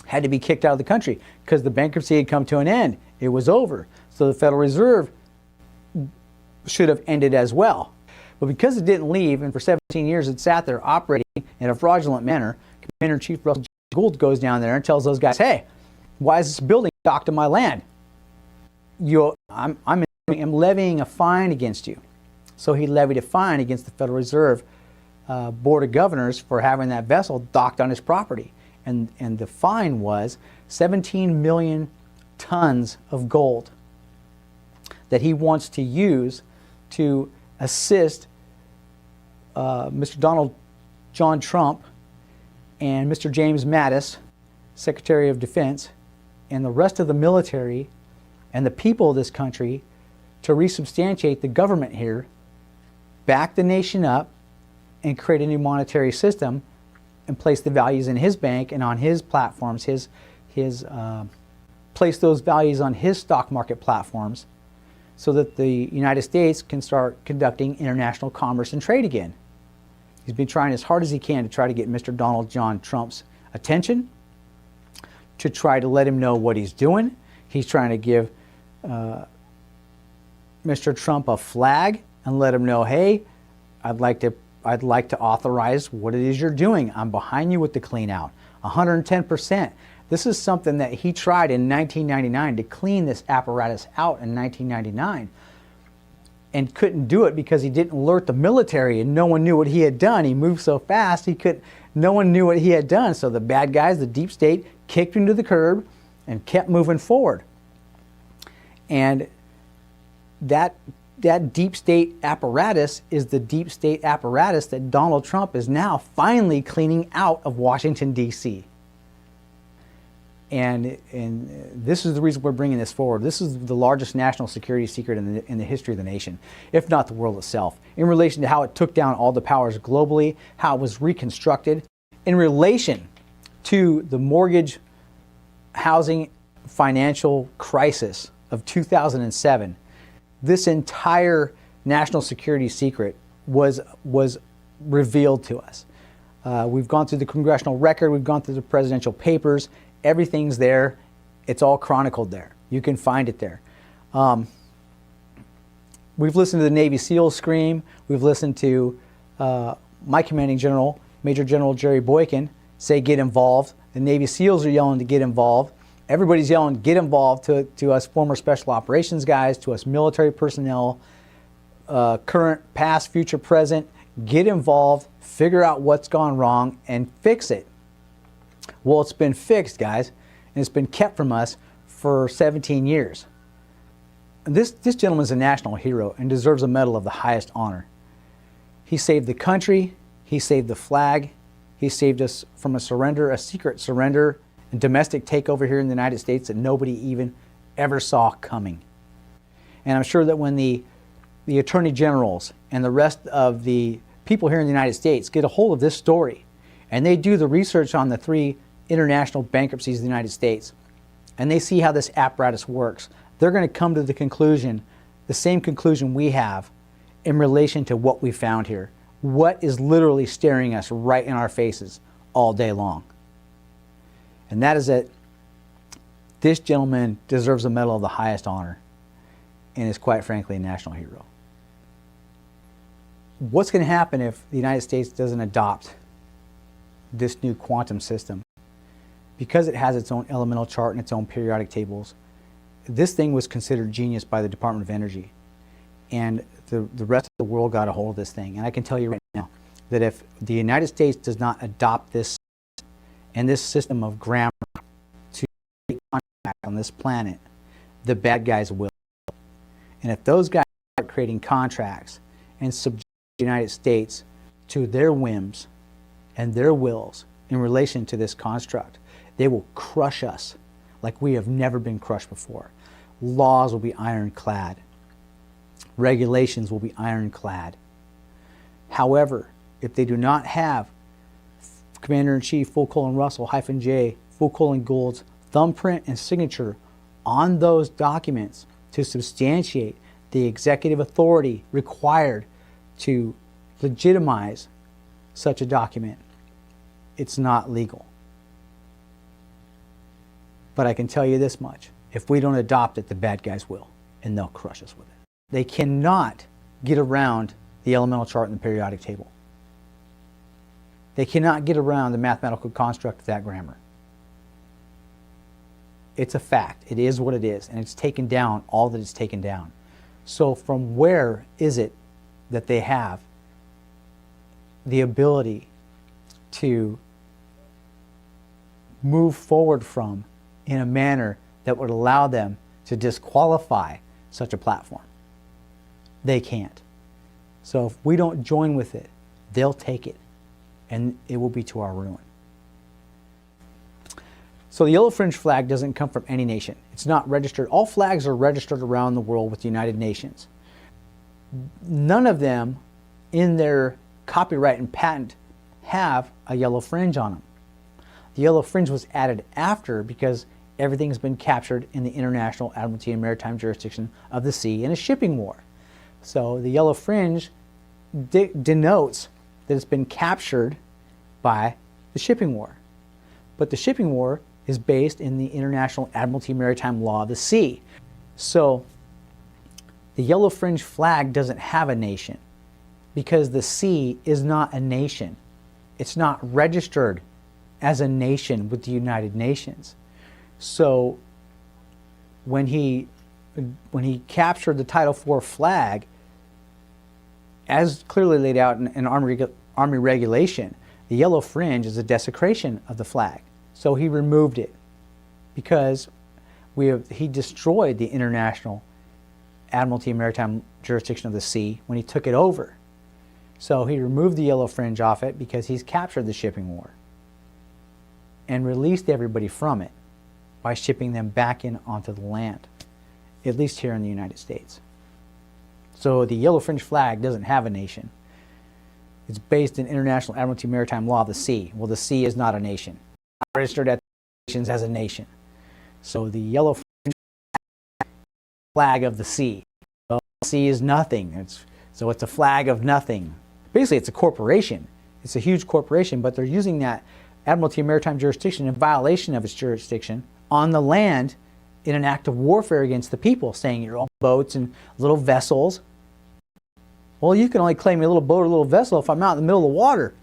had to be kicked out of the country because the bankruptcy had come to an end. It was over. So the Federal Reserve should have ended as well. But because it didn't leave, and for 17 years it sat there operating in a fraudulent manner, Commander-in-Chief Russell J. Gould goes down there and tells those guys, hey, why is this building docked on my land? I'm levying a fine against you. So he levied a fine against the Federal Reserve Board of Governors for having that vessel docked on his property. And the fine was 17 million tons of gold that he wants to use to assist Mr. Donald John Trump and Mr. James Mattis, Secretary of Defense, and the rest of the military and the people of this country to resubstantiate the government here, back the nation up, and create a new monetary system and place the values in his bank and on his platforms, place those values on his stock market platforms so that the United States can start conducting international commerce and trade again. He's been trying as hard as he can to try to get Mr. Donald John Trump's attention, to try to let him know what he's doing. He's trying to give Mr. Trump a flag and let him know, hey, I'd like to authorize what it is you're doing. I'm behind you with the clean out, 110%. This is something that he tried in 1999 to clean this apparatus out in 1999 and couldn't do it because he didn't alert the military and no one knew what he had done. He moved so fast, no one knew what he had done. So the bad guys, the deep state, kicked him to the curb and kept moving forward. And that deep state apparatus is the deep state apparatus that Donald Trump is now finally cleaning out of Washington, D.C. And this is the reason we're bringing this forward. This is the largest national security secret in the history of the nation, if not the world itself, in relation to how it took down all the powers globally, how it was reconstructed, in relation to the mortgage, housing, financial crisis of 2007. This entire national security secret was revealed to us. We've gone through the congressional record, we've gone through the presidential papers. Everything's there. It's all chronicled there. You can find it there. We've listened to the Navy SEALs scream. We've listened to my commanding general, Major General Jerry Boykin, say get involved. The Navy SEALs are yelling to get involved. Everybody's yelling get involved to us former special operations guys, to us military personnel, current, past, future, present. Get involved, figure out what's gone wrong, and fix it. Well, it's been fixed, guys, and it's been kept from us for 17 years. This gentleman's a national hero and deserves a medal of the highest honor. He saved the country, he saved the flag, he saved us from a surrender, a secret surrender, and domestic takeover here in the United States that nobody even ever saw coming. And I'm sure that when the attorney generals and the rest of the people here in the United States get a hold of this story, and they do the research on the 3 international bankruptcies of the United States, and they see how this apparatus works, they're going to come to the conclusion, the same conclusion we have in relation to what we found here. What is literally staring us right in our faces all day long. And that is that this gentleman deserves a medal of the highest honor and is quite frankly a national hero. What's going to happen if the United States doesn't adopt this new quantum system? Because it has its own elemental chart and its own periodic tables, this thing was considered genius by the Department of Energy. And the rest of the world got a hold of this thing. And I can tell you right now that if the United States does not adopt this and this system of grammar to contact on this planet, the bad guys will. And if those guys start creating contracts and subject the United States to their whims and their wills in relation to this construct, they will crush us like we have never been crushed before. Laws will be ironclad. Regulations will be ironclad. However, if they do not have Commander-in-Chief Russell -J Gould's thumbprint and signature on those documents to substantiate the executive authority required to legitimize such a document, it's not legal. But I can tell you this much, if we don't adopt it, the bad guys will, and they'll crush us with it. They cannot get around the elemental chart and the periodic table. They cannot get around the mathematical construct of that grammar. It's a fact. It is what it is, and it's taken down all that it's taken down. So from where is it that they have the ability to move forward from in a manner that would allow them to disqualify such a platform? They can't. So if we don't join with it, they'll take it, and it will be to our ruin. So the yellow fringe flag doesn't come from any nation. It's not registered. All flags are registered around the world with the United Nations. None of them in their copyright and patent have a yellow fringe on them. The yellow fringe was added after because everything's been captured in the international admiralty and maritime jurisdiction of the sea in a shipping war. So the yellow fringe denotes that it's been captured by the shipping war. But the shipping war is based in the international admiralty maritime law of the sea. So the yellow fringe flag doesn't have a nation because the sea is not a nation. It's not registered as a nation with the United Nations. So when he captured the Title IV flag, as clearly laid out in Army regulation, the yellow fringe is a desecration of the flag. So he removed it because he destroyed the international admiralty and maritime jurisdiction of the sea when he took it over. So he removed the yellow fringe off it because he's captured the shipping war and released everybody from it by shipping them back in onto the land, at least here in the United States. So the yellow fringe flag doesn't have a nation. It's based in international admiralty maritime law of the sea. Well, the sea is not a nation. It's not registered at the nations as a nation. So the yellow fringe flag of the sea. Well, the sea is nothing. So it's a flag of nothing. Basically, it's a corporation. It's a huge corporation, but they're using that admiralty and maritime jurisdiction in violation of its jurisdiction on the land in an act of warfare against the people, saying your own boats and little vessels. Well, you can only claim a little boat or a little vessel if I'm out in the middle of the water.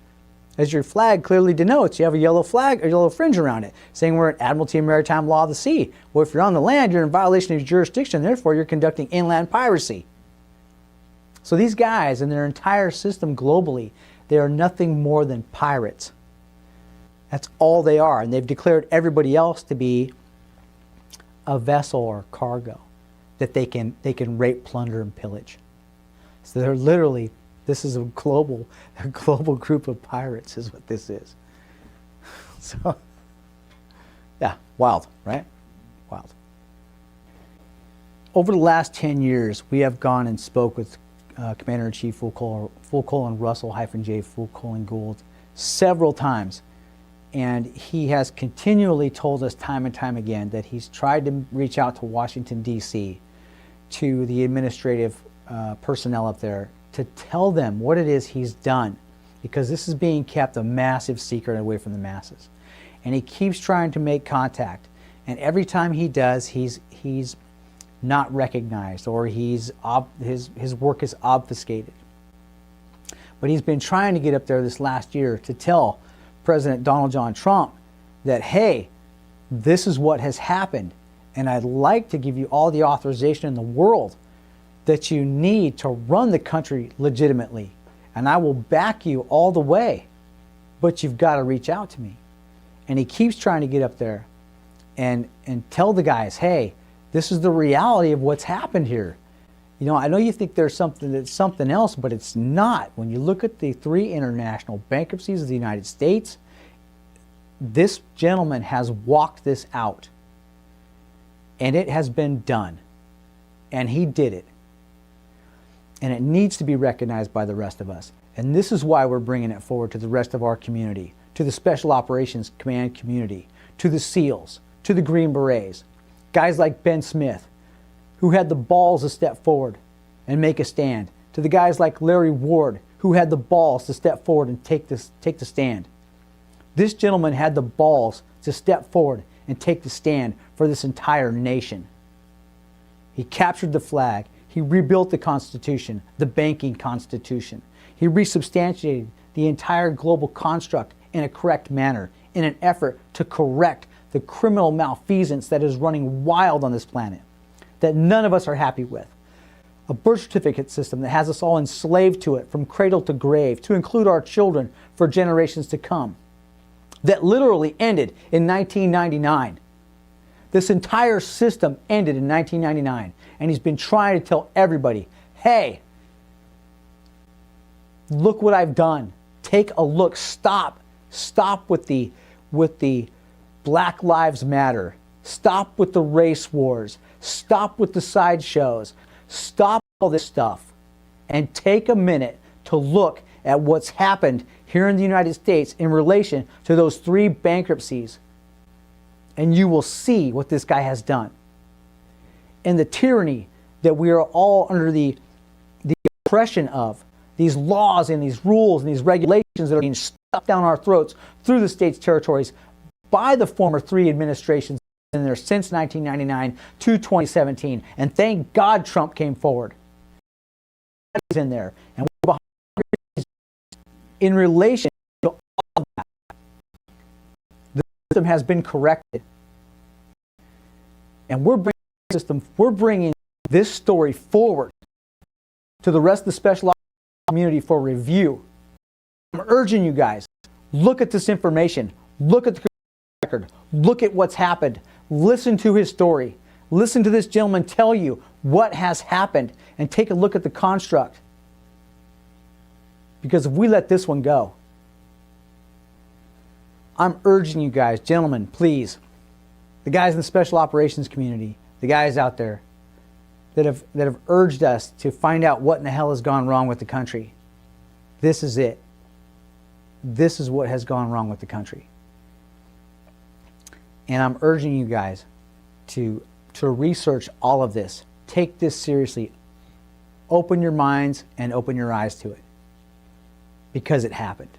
as your flag clearly denotes. You have a yellow flag or yellow fringe around it, saying we're an Admiralty and Maritime Law of the Sea. Well, if you're on the land, you're in violation of your jurisdiction, therefore you're conducting inland piracy. So these guys and their entire system globally, they are nothing more than pirates. That's all they are, and they've declared everybody else to be a vessel or cargo that they can rape, plunder, and pillage. So they're literally, this is a global group of pirates is what this is. So, yeah, wild, right? Wild. Over the last 10 years, we have gone and spoke with Commander-in-Chief Full Colon Russell-J. Full Colon Gould several times. And he has continually told us time and time again that he's tried to reach out to Washington, D.C., to the administrative personnel up there to tell them what it is he's done, because this is being kept a massive secret away from the masses. And he keeps trying to make contact, and every time he does, he's not recognized, or his work is obfuscated. But he's been trying to get up there this last year to tell President Donald John Trump that, hey, this is what has happened, and I'd like to give you all the authorization in the world that you need to run the country legitimately, and I will back you all the way, but you've got to reach out to me. And he keeps trying to get up there and tell the guys, hey, this is the reality of what's happened here. You know, I know you think there's something else, but it's not. When you look at the 3 international bankruptcies of the United States, this gentleman has walked this out. And it has been done. And he did it. And it needs to be recognized by the rest of us. And this is why we're bringing it forward to the rest of our community, to the Special Operations Command community, to the SEALs, to the Green Berets, guys like Ben Smith, who had the balls to step forward and make a stand, to the guys like Larry Ward, who had the balls to step forward and take the stand. This gentleman had the balls to step forward and take the stand for this entire nation. He captured the flag. He rebuilt the Constitution, the banking Constitution. He resubstantiated the entire global construct in a correct manner in an effort to correct the criminal malfeasance that is running wild on this planet, that none of us are happy with. A birth certificate system that has us all enslaved to it from cradle to grave, to include our children for generations to come, that literally ended in 1999. This entire system ended in 1999, and he's been trying to tell everybody, hey, look what I've done. Take a look. Stop with the Black Lives Matter. Stop with the race wars. Stop with the sideshows. Stop all this stuff and take a minute to look at what's happened here in the United States in relation to those 3 bankruptcies. And you will see what this guy has done. And the tyranny that we are all under the oppression of, these laws and these rules and these regulations that are being stuffed down our throats through the states' territories by the former 3 administrations in there since 1999 to 2017. And thank God Trump came forward. He's in there. And we're behind in relation to all that. The system has been corrected. And we're bringing this story forward to the rest of the special community for review. I'm urging you guys, look at this information. Look at the record. Look at what's happened. Listen to his story. Listen to this gentleman tell you what has happened, and take a look at the construct. Because if we let this one go, I'm urging you guys, gentlemen, please, the guys in the special operations community, the guys out there that have urged us to find out what in the hell has gone wrong with the country. This is it. This is what has gone wrong with the country. And I'm urging you guys to research all of this. Take this seriously. Open your minds and open your eyes to it. Because it happened.